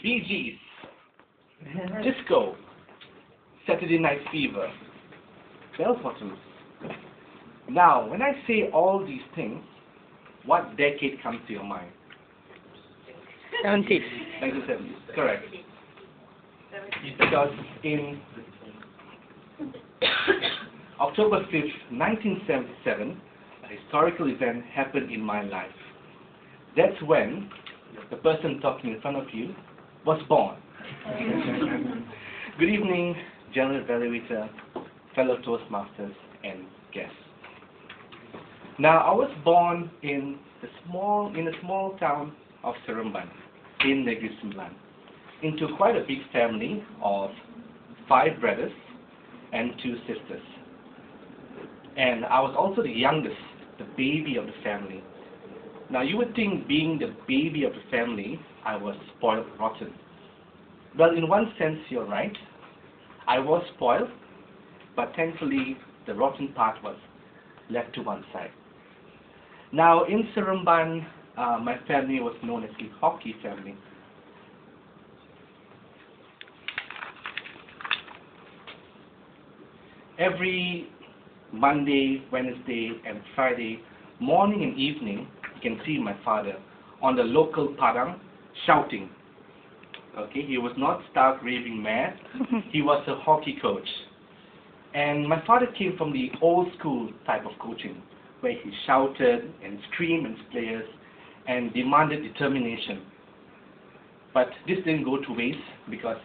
Bee Gees, disco, Saturday Night Fever, bell bottoms. Now, when I say all these things, what decade comes to your mind? 70s. 1970s, correct. Because in October 5th, 1977, a historical event happened in my life. That's when the person talking in front of you was born. Good evening, General Evaluator, fellow Toastmasters, and guests. Now, I was born in a small town of Seremban in Negeri Sembilan, into quite a big family of 5 brothers and 2 sisters. And I was also the youngest, the baby of the family. Now, you would think, being the baby of the family, I was spoiled rotten. Well, in one sense, you're right. I was spoiled, but thankfully, the rotten part was left to one side. Now, in Seremban, my family was known as the hockey family. Every Monday, Wednesday, and Friday, morning and evening, you can see my father on the local padang shouting. Okay, he was not stark raving mad. He was a hockey coach. And my father came from the old school type of coaching, where he shouted and screamed at his players and demanded determination. But this didn't go to waste, because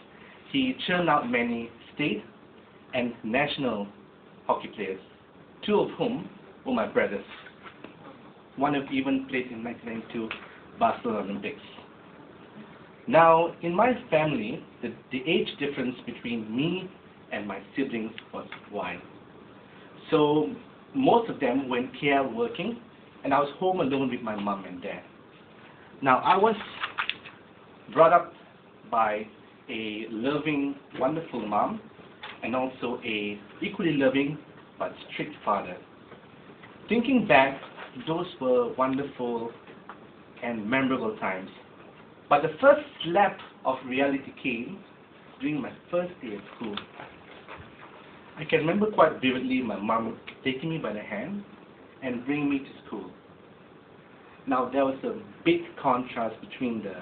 he churned out many state and national hockey players, 2 of whom were my brothers. One of even played in 1992 Barcelona Olympics. Now, in my family, the age difference between me and my siblings was wide. So most of them were in KL working, and I was home alone with my mom and dad. Now, I was brought up by a loving, wonderful mom, and also a equally loving but strict father. Thinking back, those were wonderful and memorable times. But the first slap of reality came during my first day at school. I can remember quite vividly my mom taking me by the hand and bringing me to school. Now, there was a big contrast between the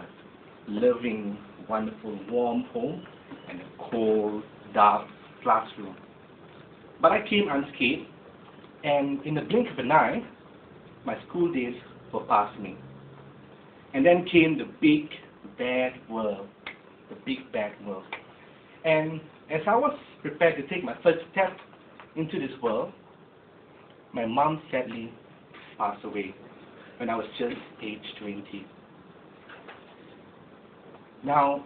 loving, wonderful, warm home and the cold, dark classroom. But I came unscathed, and in the blink of an eye, my school days were past me. And then came the big, bad world. The big, bad world. And as I was prepared to take my first step into this world, my mom sadly passed away when I was just age 20. Now,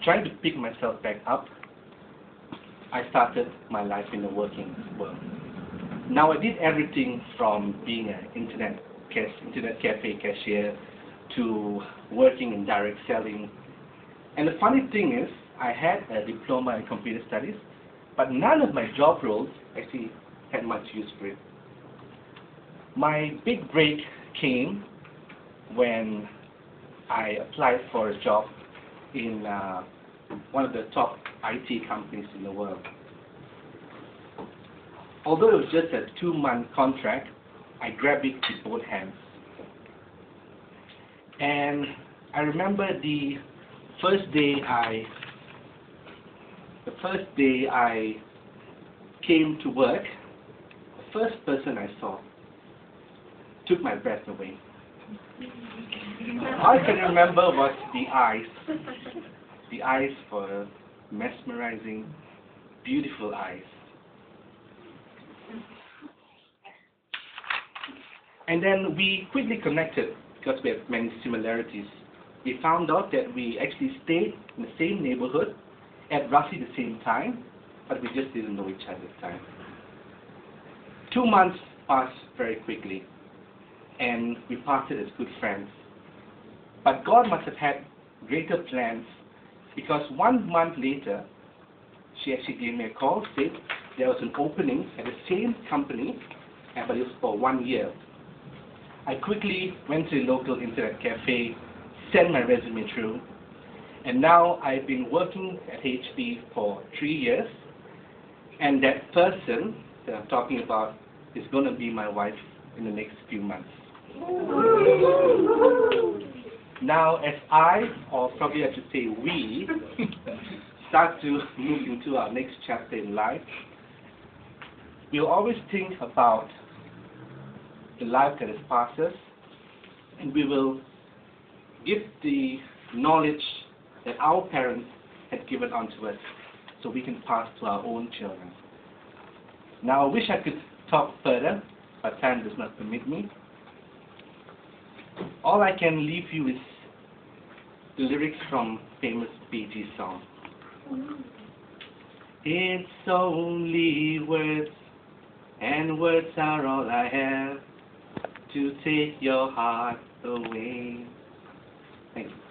trying to pick myself back up, I started my life in the working world. Now, I did everything from being an internet cafe cashier to working in direct selling. And the funny thing is, I had a diploma in computer studies, but none of my job roles actually had much use for it. My big break came when I applied for a job in one of the top IT companies in the world. Although it was just a 2-month contract, I grabbed it with both hands. And I remember the first day I came to work, the first person I saw took my breath away. All I can remember was the eyes. The eyes were mesmerizing, beautiful eyes. And then we quickly connected because we have many similarities. We found out that we actually stayed in the same neighborhood at roughly the same time, but we just didn't know each other at the time. 2 months passed very quickly, and we parted as good friends. But God must have had greater plans, because 1 month later, she actually gave me a call, said there was an opening at the same company, but it was for 1 year. I quickly went to a local internet cafe, sent my resume through, And now I've been working at HP for 3 years, and that person that I'm talking about is going to be my wife in the next few months. Now, as I, or probably I should say we, start to move into our next chapter in life, we'll always think about the life that has passed us, and we will give the knowledge that our parents had given unto us so we can pass to our own children. Now, I wish I could talk further, but time does not permit me. All I can leave you is the lyrics from famous Bee Gees song. It's only words, and words are all I have to take your heart away. Thank you.